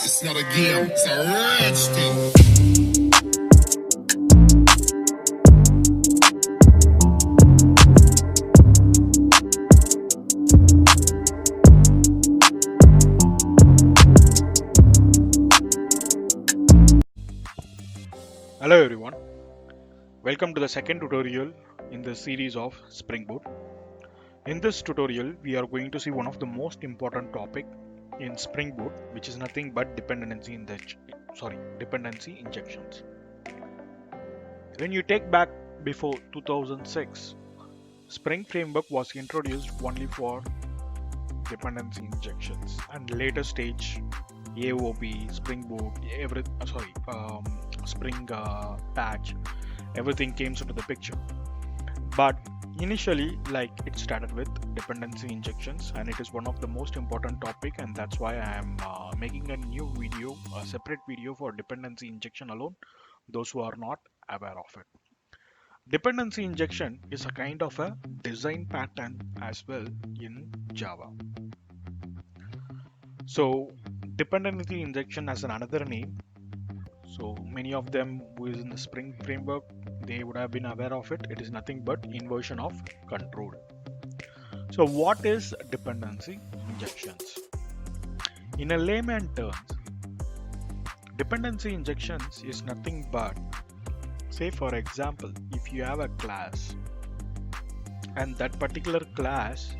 It's not a game, it's a rich thing. Hello everyone, welcome to the second tutorial in the series of Spring Boot. In this tutorial, we are going to see one of the most important topic in Spring Boot, which is nothing but dependency injections. When you take back before 2006, Spring Framework was introduced only for dependency injections, and later stage AOB, Spring Boot, Spring Patch, everything came into the picture. But initially, it started with dependency injections, and it is one of the most important topic, and that's why I am making a new video, a separate video for dependency injection alone, those who are not aware of it. Dependency injection is a kind of a design pattern as well in Java. So dependency injection has another name. So many of them who is in the Spring framework, they would have been aware of it. It is nothing but inversion of control. So what is dependency injections? In a layman terms, dependency injections is nothing but, say for example, if you have a class and that particular class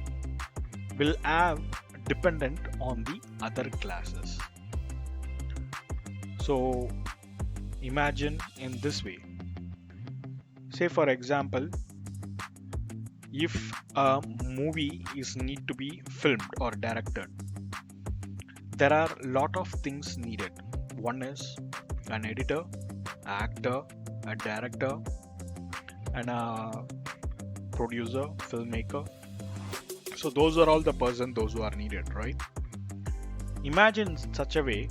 will have dependent on the other classes. So imagine in this way, say for example, if a movie is need to be filmed or directed, there are a lot of things needed. One is an editor, actor, a director, and a producer, filmmaker. So those are all the person, those who are needed, right? Imagine such a way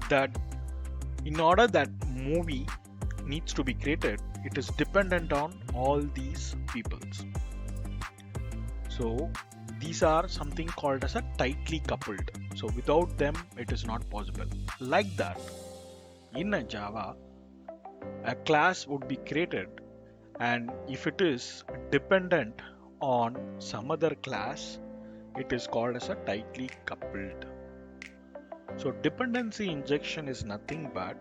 that in order that movie needs to be created, it is dependent on all these peoples. So these are something called as a tightly coupled. So without them, it is not possible. Like that, in a Java, a class would be created, and if it is dependent on some other class, it is called as a tightly coupled. So dependency injection is nothing but,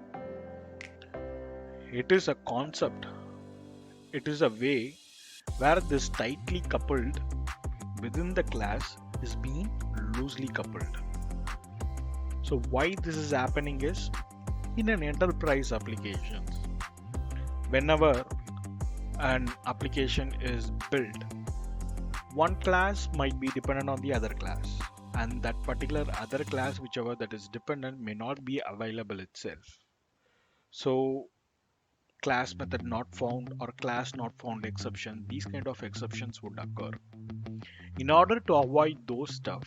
it is a concept, it is a way where this tightly coupled within the class is being loosely coupled. So why this is happening is, in an enterprise applications, whenever an application is built, one class might be dependent on the other class, and that particular other class, whichever that is dependent, may not be available itself. So class method not found or class not found exception, these kind of exceptions would occur. In order to avoid those stuff,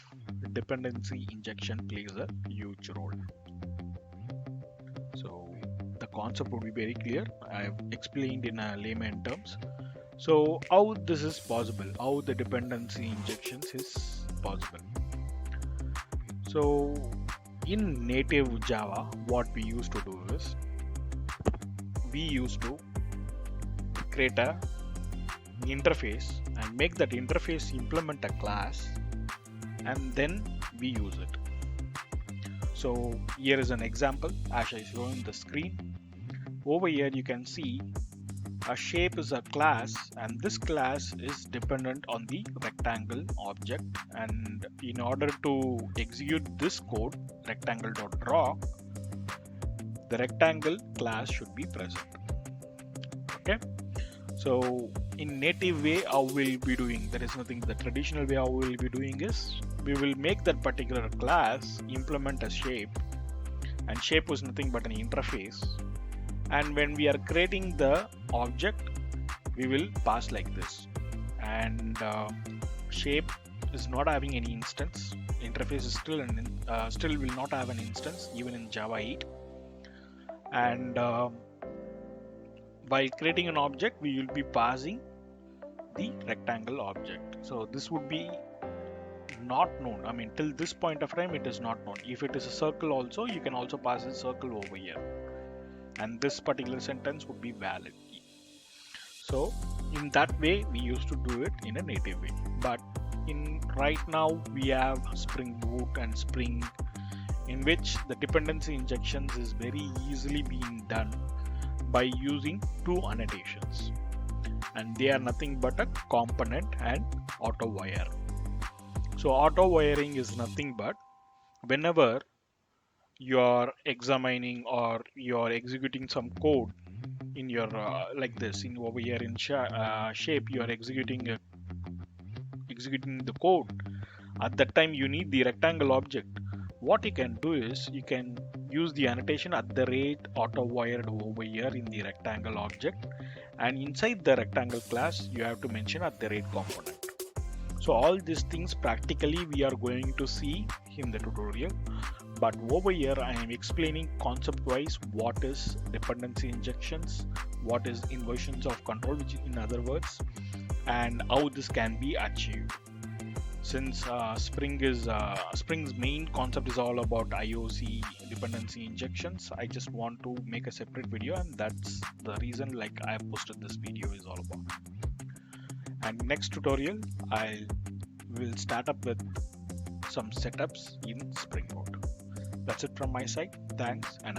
dependency injection plays a huge role. So the concept would be very clear. I have explained in a layman terms. So how this is possible, how the dependency injections is possible. So in native Java, what we used to do is, we used to create a interface and make that interface implement a class, and then we use it. So here is an example as I show in the screen. Over here you can see a shape is a class, and this class is dependent on the rectangle object, and in order to execute this code, rectangle.draw, the rectangle class should be present. Okay, so in native way, how we'll be doing, there is nothing. The traditional way how we'll be doing is, we will make that particular class implement a shape, and shape was nothing but an interface, and when we are creating the object, we will pass like this, and shape is not having any instance, interface is still will not have an instance even in Java 8, and while creating an object, we will be passing the rectangle object. So this would be not known. I mean, till this point of time, it is not known. If it is a circle also, you can also pass a circle over here. And this particular sentence would be valid. So in that way, we used to do it in a native way. But in right now, we have Spring Boot and Spring, in which the dependency injections is very easily being done by using two annotations, and they are nothing but a component and auto wire. So auto wiring is nothing but whenever you are examining or you are executing some code in your like this in over here in shape, you are executing the code. At that time, you need the rectangle object. What you can do is you can use the annotation auto wired over here in the rectangle object, and inside the rectangle class you have to mention component. So all these things practically we are going to see in the tutorial, but over here I am explaining concept wise what is dependency injections, what is inversions of control, which in other words, and how this can be achieved. Since Spring's main concept is all about IOC dependency injections, I just want to make a separate video, and that's the reason like I have posted this video is all about. And next tutorial I will start up with some setups in Spring Boot. That's it from my side. Thanks, and